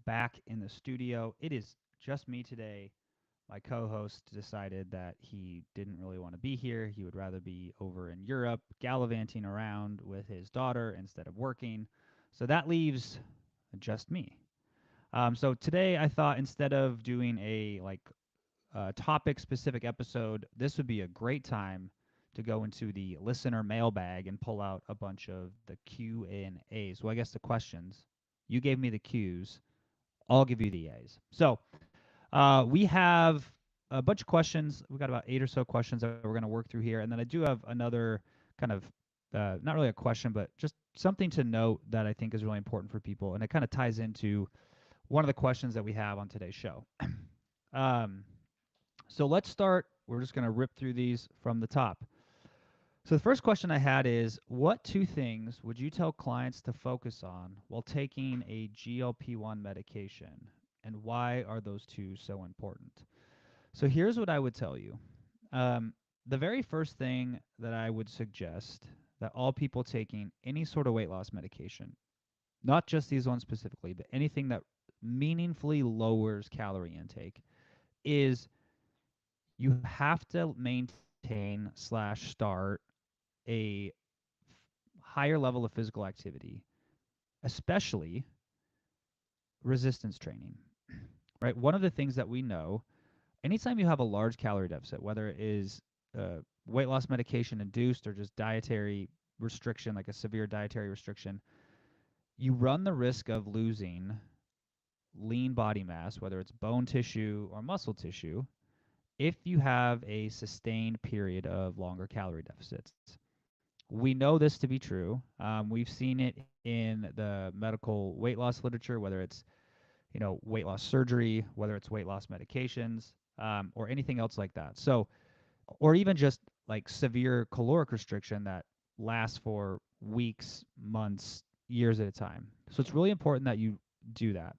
back in the studio. It is just me today. My co host decided that he didn't really want to be here. He would rather be over in Europe gallivanting around with his daughter instead of working. So that leaves just me. So today I thought instead of doing a topic specific episode, this would be a great time to go into the listener mailbag and pull out a bunch of the Q and A's. Well, I guess the questions. You gave me the Q's. I'll give you the A's. So we have a bunch of questions. We've got about 8 or so questions that we're going to work through here. And then I do have another kind of, not really a question, but just something to note that I think is really important for people. And it kind of ties into one of the questions that we have on today's show. um, so let's start. We're just going to rip through these from the top. So the first question I had is, what two things would you tell clients to focus on while taking a GLP-1 medication, and why are those two so important? So here's what I would tell you. Um, the very first thing that I would suggest that all people taking any sort of weight loss medication, not just these ones specifically, but anything that meaningfully lowers calorie intake, is you have to maintain/start a higher level of physical activity, especially resistance training. Right? One of the things that we know, anytime you have a large calorie deficit, whether it is weight loss medication induced or just dietary restriction, like a severe dietary restriction, you run the risk of losing lean body mass, whether it's bone tissue or muscle tissue, if you have a sustained period of longer calorie deficits. We know this to be true. We've seen it in the medical weight loss literature, whether it's weight loss surgery, whether it's weight loss medications, or anything else like that. So, or even just like severe caloric restriction that lasts for weeks, months, years at a time. So it's really important that you do that.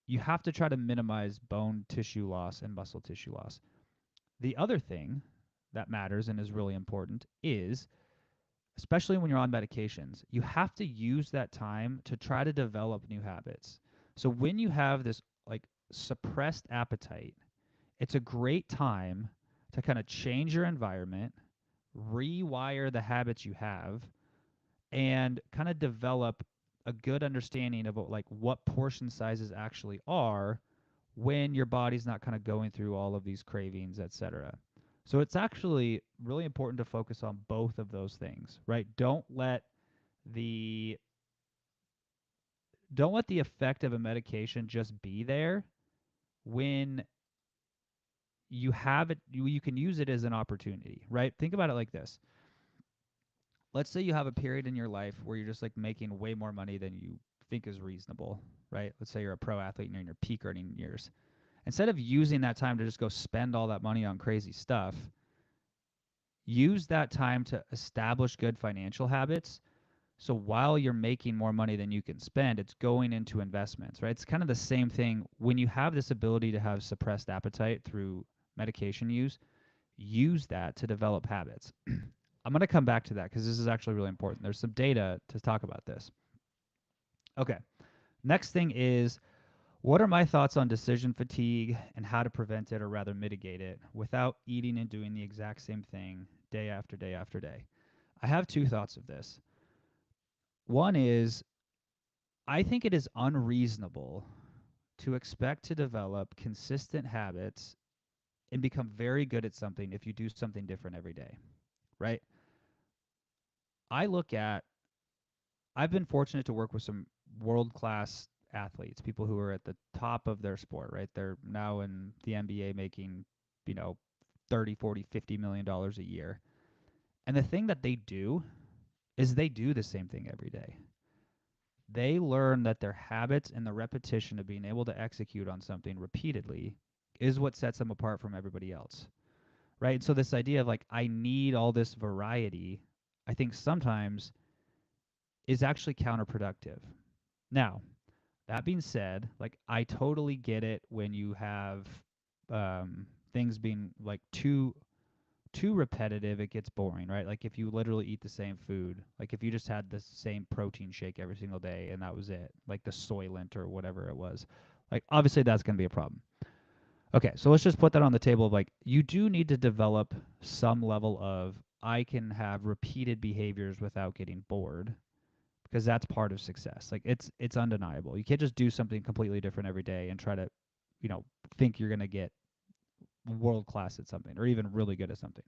You have to try to minimize bone tissue loss and muscle tissue loss. The other thing that matters and is really important is, especially when you're on medications, you have to use that time to try to develop new habits. So when you have this like suppressed appetite, it's a great time to kind of change your environment, rewire the habits you have, and kind of develop a good understanding of what portion sizes actually are when your body's not kind of going through all of these cravings, etc. So it's actually really important to focus on both of those things, right? The don't let the effect of a medication just be there when you have it. You can use it as an opportunity, right? Think about it like this. Let's say you have a period in your life where you're just like making way more money than you think is reasonable, right? Let's say you're a pro athlete and you're in your peak earning years. Instead of using that time to just go spend all that money on crazy stuff, use that time to establish good financial habits. So while you're making more money than you can spend, it's going into investments, right? It's kind of the same thing when you have this ability to have suppressed appetite through medication use that to develop habits. I'm going to come back to that because this is actually really important. There's some data to talk about this. Okay. Next thing is, what are my thoughts on decision fatigue and how to prevent it, or rather mitigate it, without eating and doing the exact same thing day after day after day? I have two thoughts of this. One is, I think it is unreasonable to expect to develop consistent habits and become very good at something if you do something different every day, right? I look at, I've been fortunate to work with some world class athletes, people who are at the top of their sport, right? They're now in the NBA making, you know, 30, 40, 50 million dollars a year. And the thing that they do is they do the same thing every day. They learn that their habits and the repetition of being able to execute on something repeatedly is what sets them apart from everybody else, right? So this idea of like, I need all this variety, I think sometimes is actually counterproductive. Now, that being said, like, I totally get it when you have things being like too too repetitive, it gets boring, right? Like if you literally eat the same food, like if you just had the same protein shake every single day and that was it, like the Soylent or whatever it was, like obviously that's going to be a problem. Okay, so let's just put that on the table of like you do need to develop some level of I can have repeated behaviors without getting bored because that's part of success. Like it's undeniable. You can't just do something completely different every day and try to, you know, think you're going to get world class at something or even really good at something.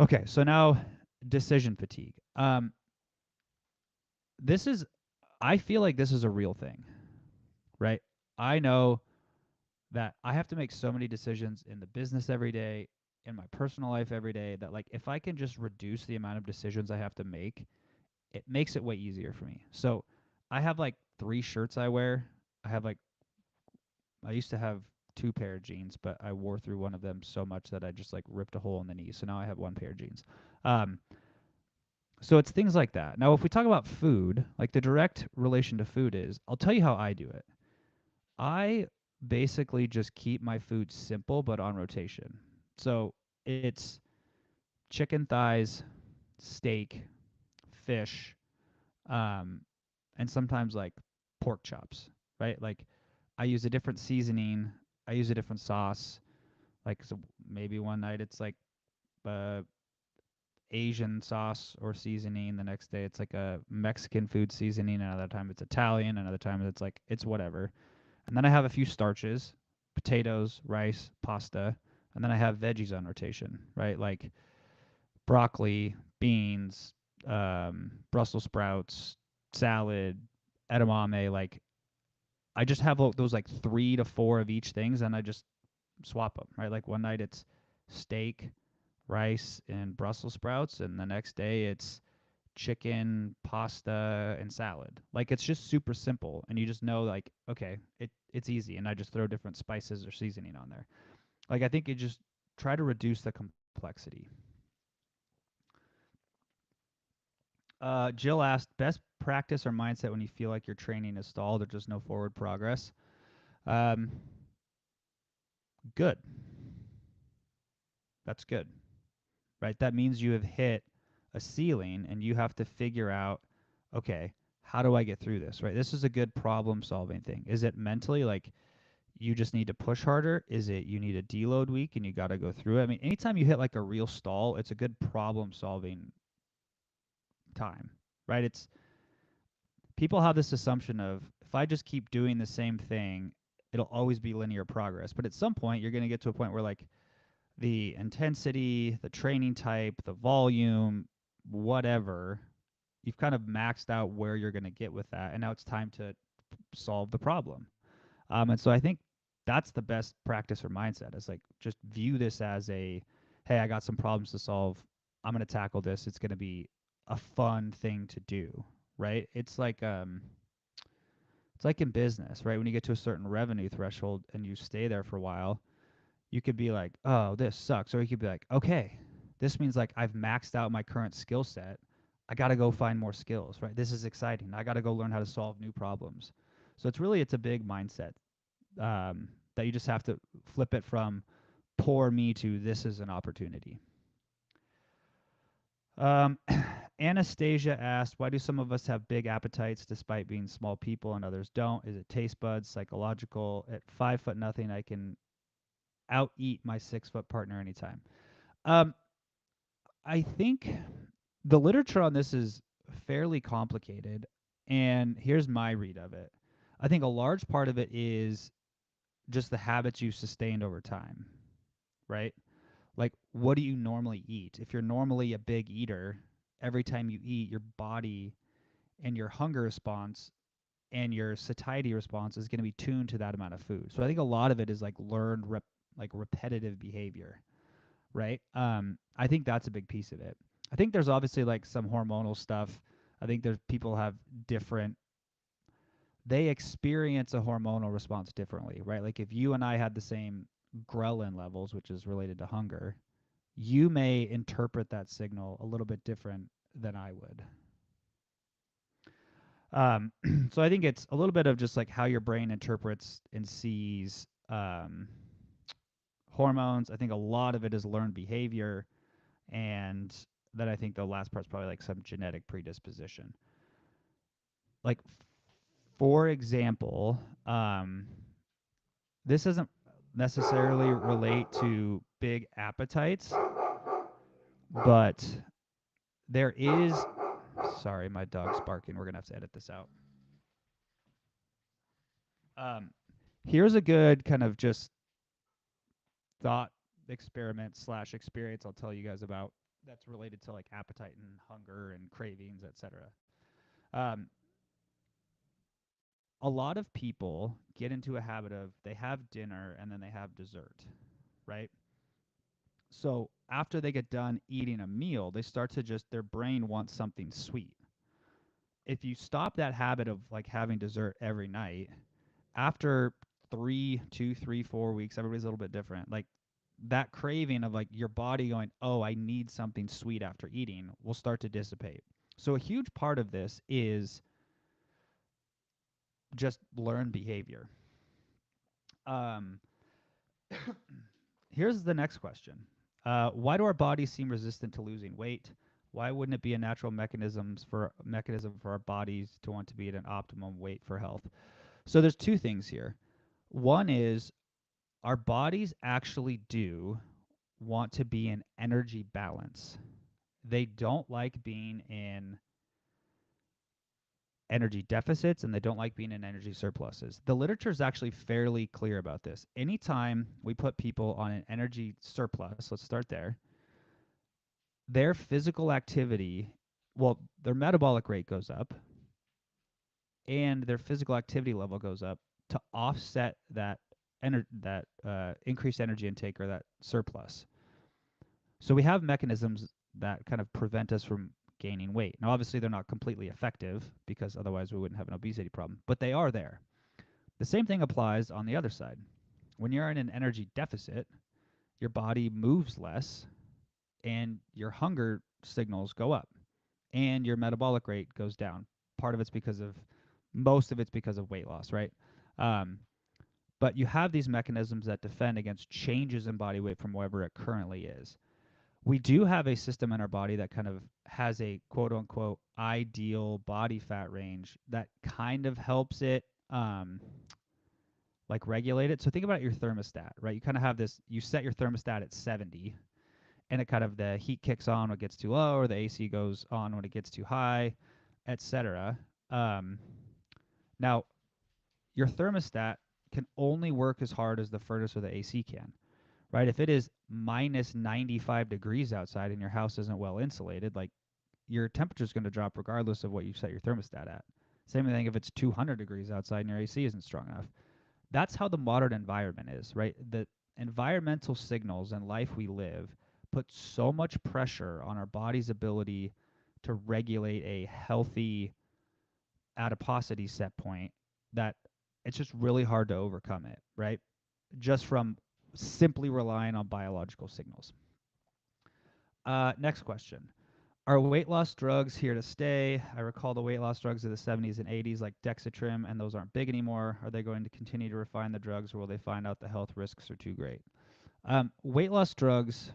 Okay, so now decision fatigue. This is I feel like this is a real thing, right? I know that I have to make so many decisions in the business every day, in my personal life every day, that like if I can just reduce the amount of decisions I have to make, it makes it way easier for me. So I have like 3 shirts I wear. I have like I used to have 2 pair of jeans, but I wore through one of them so much that I just like ripped a hole in the knee. So now I have 1 pair of jeans. Um, so it's things like that. Now, if we talk about food, like the direct relation to food is, I'll tell you how I do it. I basically just keep my food simple but on rotation. So it's chicken thighs, steak, fish, um, and sometimes like pork chops, right? Like I use a different seasoning, I use a different sauce. Like so maybe one night it's like uh, Asian sauce or seasoning. The next day it's like a Mexican food seasoning. Another time it's Italian. Another time it's like it's whatever. And then I have a few starches, potatoes, rice, pasta, and then I have veggies on rotation, right? Like broccoli, beans, Brussels sprouts, salad, edamame. Like I just have those like 3 to 4 of each things, and I just swap them, right? Like one night it's steak, rice, and Brussels sprouts, and the next day it's chicken, pasta, and salad. Like it's just super simple, and you just know like okay, it's easy, and I just throw different spices or seasoning on there. Like I think you just try to reduce the complexity. Jill asked, best practice or mindset when you feel like your training is stalled or just no forward progress. Um, good. That's good, right? That means you have hit a ceiling and you have to figure out, okay, how do I get through this, right? This is a good problem solving thing. Is it mentally like you just need to push harder? Is it you need a deload week and you got to go through it? I mean, anytime you hit like a real stall, it's a good problem solving time, right? It's people have this assumption of if I just keep doing the same thing, it'll always be linear progress. But at some point, you're going to get to a point where like the intensity, the training type, the volume, whatever, you've kind of maxed out where you're going to get with that, and now it's time to solve the problem. And so I think that's the best practice or mindset is like just view this as a, hey, I got some problems to solve. I'm going to tackle this. It's going to be a fun thing to do, right? It's like in business, right? When you get to a certain revenue threshold and you stay there for a while, you could be like, oh, this sucks. Or you could be like, okay, this means like I've maxed out my current skill set. I got to go find more skills, right? This is exciting. I got to go learn how to solve new problems. So it's a big mindset that you just have to flip it from poor me to this is an opportunity. Um, Anastasia asked, why do some of us have big appetites despite being small people and others don't? Is it taste buds, psychological? At 5 foot nothing, I can out eat my 6 foot partner anytime. Um, I think the literature on this is fairly complicated, and here's my read of it. I think a large part of it is just the habits you've sustained over time, right? Like, what do you normally eat? If you're normally a big eater, every time you eat, your body and your hunger response and your satiety response is going to be tuned to that amount of food. So I think a lot of it is like learned like repetitive behavior, right? I think that's a big piece of it. I think there's obviously like some hormonal stuff. I think there's people have different they experience a hormonal response differently, right? Like if you and I had the same ghrelin levels, which is related to hunger, you may interpret that signal a little bit different than I would. So I think it's a little bit of just like how your brain interprets and sees hormones. I think a lot of it is learned behavior, and then I think the last part's probably like some genetic predisposition. Like, for example, this doesn't necessarily relate to big appetites, but there is. Sorry, my dog's barking. We're gonna have to edit this out. Um, Here's a good kind of just thought experiment slash experience I'll tell you guys about that's related to like appetite and hunger and cravings, etc. Um, a lot of people get into a habit of they have dinner and then they have dessert, right? So after they get done eating a meal, they start to just their brain wants something sweet. If you stop that habit of like having dessert every night, after 3, 2, 3, 4 weeks, everybody's a little bit different. Like that craving of like your body going, oh, I need something sweet after eating will start to dissipate. So a huge part of this is just learn behavior. Um, Here's the next question. Why do our bodies seem resistant to losing weight? Why wouldn't it be a natural mechanism for our bodies to want to be at an optimum weight for health? So there's two things here. One is our bodies actually do want to be in energy balance. They don't like being in energy deficits and they don't like being in energy surpluses. The literature is actually fairly clear about this. Anytime we put people on an energy surplus, let's start there, their physical activity, well, their metabolic rate goes up and their physical activity level goes up to offset that increased energy intake or that surplus. So we have mechanisms that kind of prevent us from gaining weight. Now, obviously, they're not completely effective because otherwise we wouldn't have an obesity problem, but they are there. The same thing applies on the other side. When you're in an energy deficit, your body moves less and your hunger signals go up and your metabolic rate goes down. Most of it's because of weight loss, right? Um, but you have these mechanisms that defend against changes in body weight from wherever it currently is. We do have a system in our body that kind of has a quote unquote ideal body fat range that kind of helps it like regulate it. So think about your thermostat, right? You kind of have this, you set your thermostat at 70 and it kind of the heat kicks on when it gets too low or the AC goes on when it gets too high, etc. Now, your thermostat can only work as hard as the furnace or the AC can, right? If it is minus 95 degrees outside and your house isn't well insulated, like your temperature is going to drop regardless of what you set your thermostat at. Same thing if it's 200 degrees outside and your AC isn't strong enough. That's how the modern environment is, right? The environmental signals and life we live put so much pressure on our body's ability to regulate a healthy adiposity set point that it's just really hard to overcome it, right? Just from simply relying on biological signals. Next question. Are weight loss drugs here to stay? I recall the weight loss drugs of the 70s and 80s like Dexatrim, and those aren't big anymore. Are they going to continue to refine the drugs, or will they find out the health risks are too great? Weight loss drugs,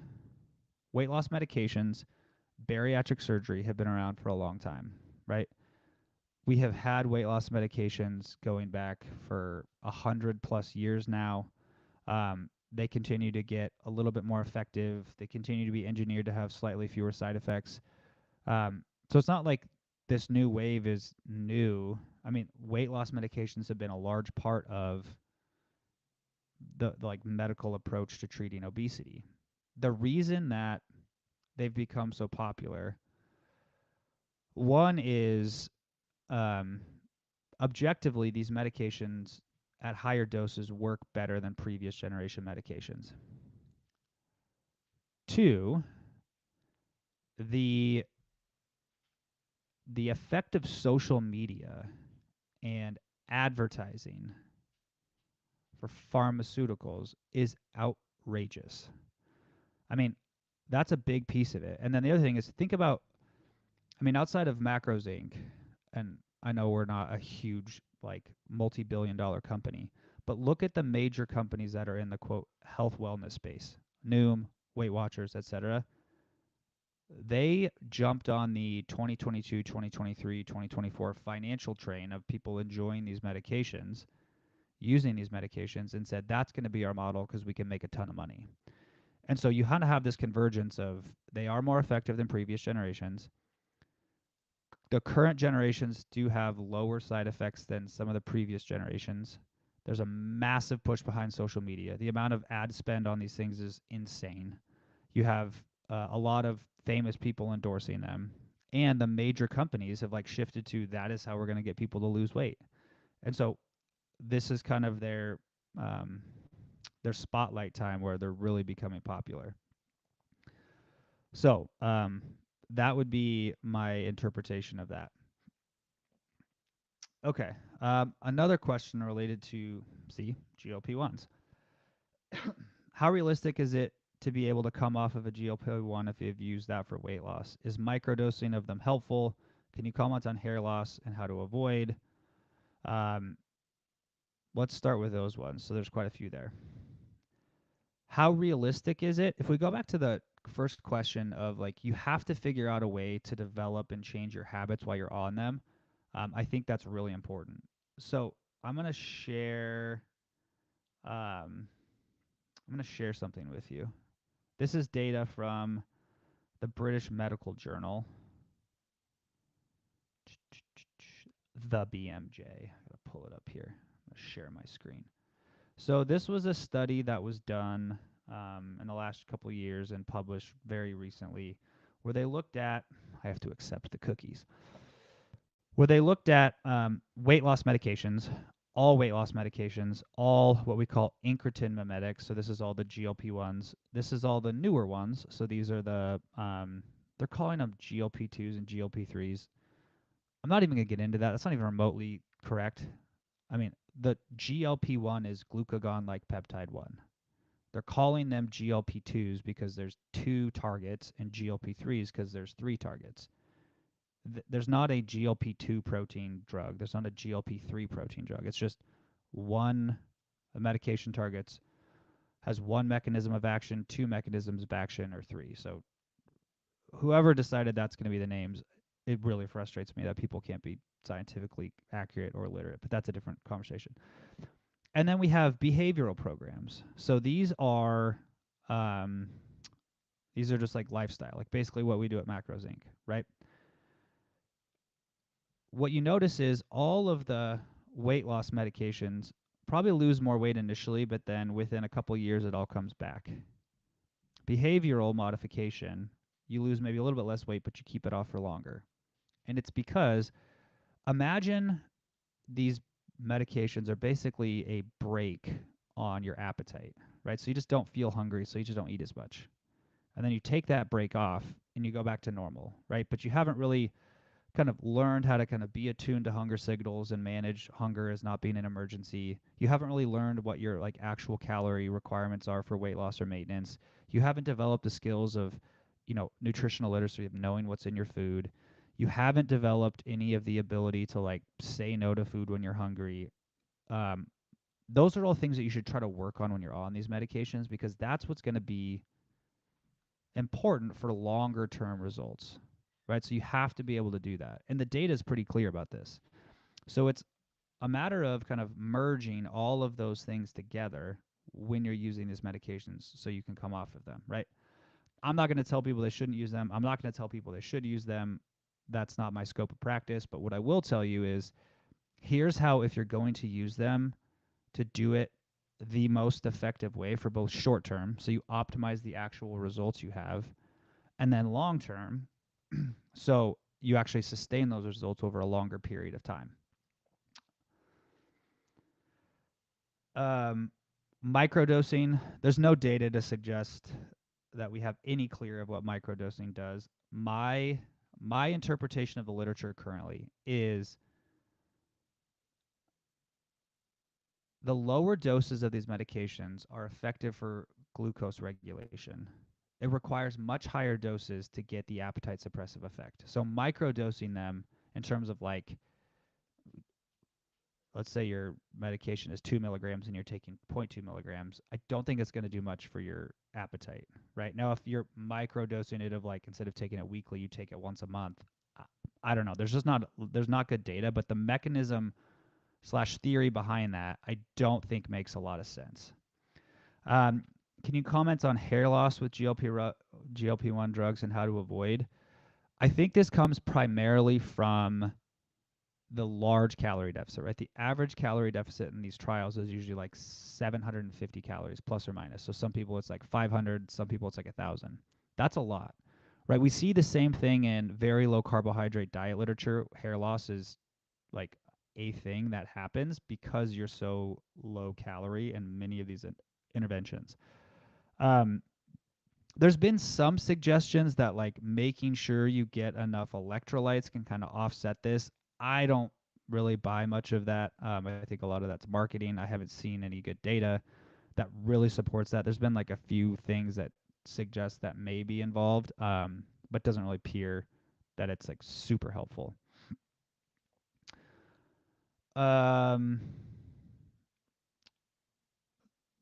weight loss medications, bariatric surgery have been around for a long time, right? We have had weight loss medications going back for 100+ years now. They continue to get a little bit more effective. They continue to be engineered to have slightly fewer side effects. So it's not like this new wave is new. I mean, weight loss medications have been a large part of the like medical approach to treating obesity. The reason that they've become so popular, one is um, objectively these medications at higher doses work better than previous generation medications. Two, the effect of social media and advertising for pharmaceuticals is outrageous. I mean, that's a big piece of it. And then the other thing is think about, I mean, outside of Macros Inc., and I know we're not a huge, like, multi-billion-dollar company, But look at the major companies that are in the quote health wellness space, Noom, Weight Watchers, etc. They jumped on the 2022, 2023, 2024 financial train of people enjoying these medications, using these medications, and said that's going to be our model because we can make a ton of money. And so you kind of have this convergence of they are more effective than previous generations. The current generations do have lower side effects than some of the previous generations. There's a massive push behind social media. The amount of ad spend on these things is insane. You have a lot of famous people endorsing them, and the major companies have like shifted to that is how we're going to get people to lose weight. And so this is kind of their spotlight time where they're really becoming popular. So that would be my interpretation of that. Okay. Another question related to GLP-1s. How realistic is it to be able to come off of a GLP-1 if you've used that for weight loss? Is microdosing of them helpful? Can you comment on hair loss and how to avoid? Um, let's start with those ones. So there's quite a few there. How realistic is it? If we go back to the first question of like you have to figure out a way to develop and change your habits while you're on them, I think that's really important. So I'm gonna share something with you. This is data from the British Medical Journal, the BMJ. I gotta pull it up here. I'm gonna share my screen. So this was a study that was done in the last couple of years and published very recently, where they looked at. I have to accept the cookies. Where they looked at weight loss medications, all weight loss medications, all what we call incretin mimetics. So this is all the GLP-1s. This is all the newer ones. So these are the they're calling them GLP-2s and GLP-3s. I'm not even gonna get into that. That's not even remotely correct. I mean, the GLP-1 is glucagon-like peptide 1. They're calling them GLP-2s because there's 2 targets, and GLP-3s because there's 3 targets. There's not a GLP-2 protein drug. There's not a GLP-3 protein drug. It's just one medication targets, has one mechanism of action, 2 mechanisms of action, or 3. So whoever decided that's going to be the names, it really frustrates me that people can't be scientifically accurate or literate, but that's a different conversation. And then we have behavioral programs. So these are just like lifestyle, like basically what we do at Macros Inc., right? What you notice is all of the weight loss medications probably lose more weight initially, but then within a couple years it all comes back. Behavioral modification, you lose maybe a little bit less weight, but you keep it off for longer. And it's because imagine these medications are basically a brake on your appetite, right? So you just don't feel hungry, so you just don't eat as much. And then you take that brake off and you go back to normal, right? But you haven't really kind of learned how to kind of be attuned to hunger signals and manage hunger as not being an emergency. You haven't really learned what your like actual calorie requirements are for weight loss or maintenance. You haven't developed the skills of, nutritional literacy, of knowing what's in your food. You haven't developed any of the ability to like say no to food when you're hungry. Um, those are all things that you should try to work on when you're on these medications, because that's what's going to be important for longer term results, right? So you have to be able to do that. And the data is pretty clear about this. So it's a matter of kind of merging all of those things together when you're using these medications so you can come off of them, right? I'm not going to tell people they shouldn't use them. I'm not going to tell people they should use them. That's not my scope of practice. But what I will tell you is here's how, if you're going to use them, to do it the most effective way for both short term, so you optimize the actual results you have, and then long term, so you actually sustain those results over a longer period of time. Microdosing, there's no data to suggest that we have any clear of what microdosing does. My interpretation of the literature currently is the lower doses of these medications are effective for glucose regulation. It requires much higher doses to get the appetite suppressive effect. So microdosing them in terms of like let's say your medication is 2 milligrams and you're taking zero point 0.2 milligrams, I don't think it's going to do much for your appetite, right? Now, if you're microdosing it of like instead of taking it weekly, you take it once a month, I don't know. There's not good data, but the mechanism slash theory behind that I don't think makes a lot of sense. Um, can you comment on hair loss with GLP-1 drugs and how to avoid? I think this comes primarily from the large calorie deficit, right? The average calorie deficit in these trials is usually like 750 calories plus or minus. So some people it's like 500, some people it's like 1,000. That's a lot, right? We see the same thing in very low carbohydrate diet literature. Hair loss is like a thing that happens because you're so low calorie in many of these interventions. Um, there's been some suggestions that like making sure you get enough electrolytes can kind of offset this. I don't really buy much of that. I think a lot of that's marketing. I haven't seen any good data that really supports that. There's been like a few things that suggest that may be involved, but doesn't really appear that it's like super helpful. Um,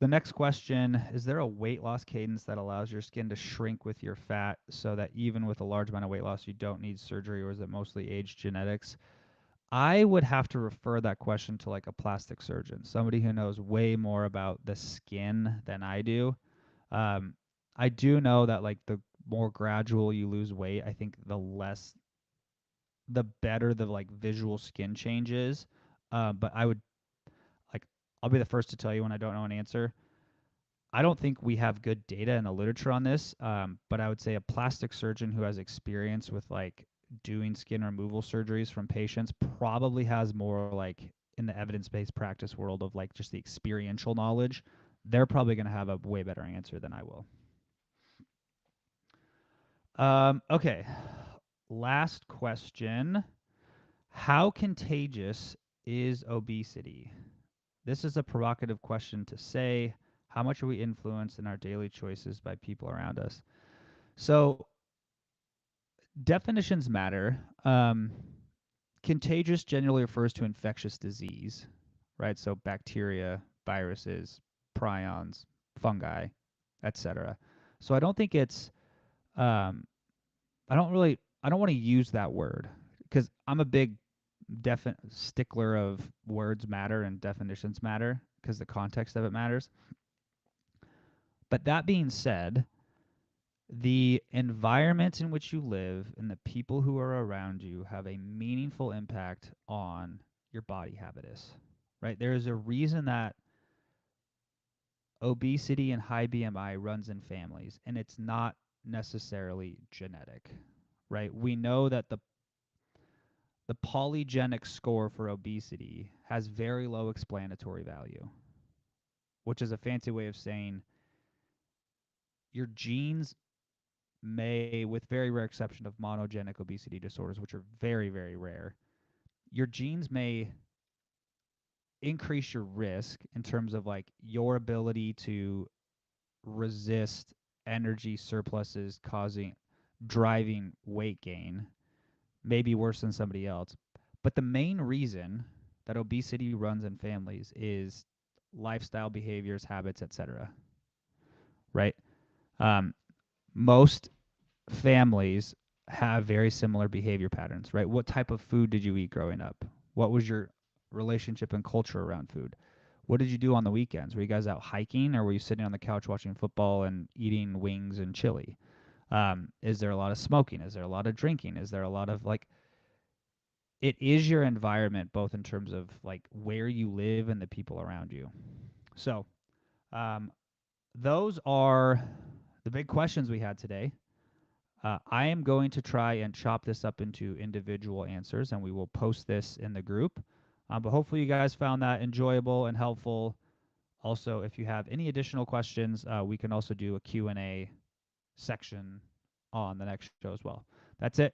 The next question, is there a weight loss cadence that allows your skin to shrink with your fat so that even with a large amount of weight loss, you don't need surgery, or is it mostly age genetics? I would have to refer that question to like a plastic surgeon, somebody who knows way more about the skin than I do. Um, I do know that like the more gradual you lose weight, I think the better the like visual skin change is. But I would like, I'll be the first to tell you when I don't know an answer. I don't think we have good data in the literature on this, but I would say a plastic surgeon who has experience with like doing skin removal surgeries from patients probably has more like in the evidence-based practice world of like just the experiential knowledge. They're probably going to have a way better answer than I will. Okay, last question. How contagious is obesity? This is a provocative question to say. How much are we influenced in our daily choices by people around us? So definitions matter. Contagious generally refers to infectious disease, right? So bacteria, viruses, prions, fungi, etc. So I don't think it's um, I don't want to use that word because I'm a big stickler of words matter and definitions matter because the context of it matters. But that being said, the environment in which you live and the people who are around you have a meaningful impact on your body habitus, right? There is a reason that obesity and high BMI runs in families, and it's not necessarily genetic, right? We know that the polygenic score for obesity has very low explanatory value, which is a fancy way of saying your genes may, with very rare exception of monogenic obesity disorders, which are very, very rare, your genes may increase your risk in terms of like your ability to resist energy surpluses driving weight gain, maybe worse than somebody else. But the main reason that obesity runs in families is lifestyle behaviors, habits, etc. Right? Um, most families have very similar behavior patterns, right? What type of food did you eat growing up? What was your relationship and culture around food? What did you do on the weekends? Were you guys out hiking, or were you sitting on the couch watching football and eating wings and chili? Is there a lot of smoking? Is there a lot of drinking? Is there a lot of like, it is your environment, both in terms of like where you live and the people around you. So, um, those are the big questions we had today. I am going to try and chop this up into individual answers, and we will post this in the group. But hopefully you guys found that enjoyable and helpful. Also, if you have any additional questions, we can also do a Q&A section on the next show as well. That's it.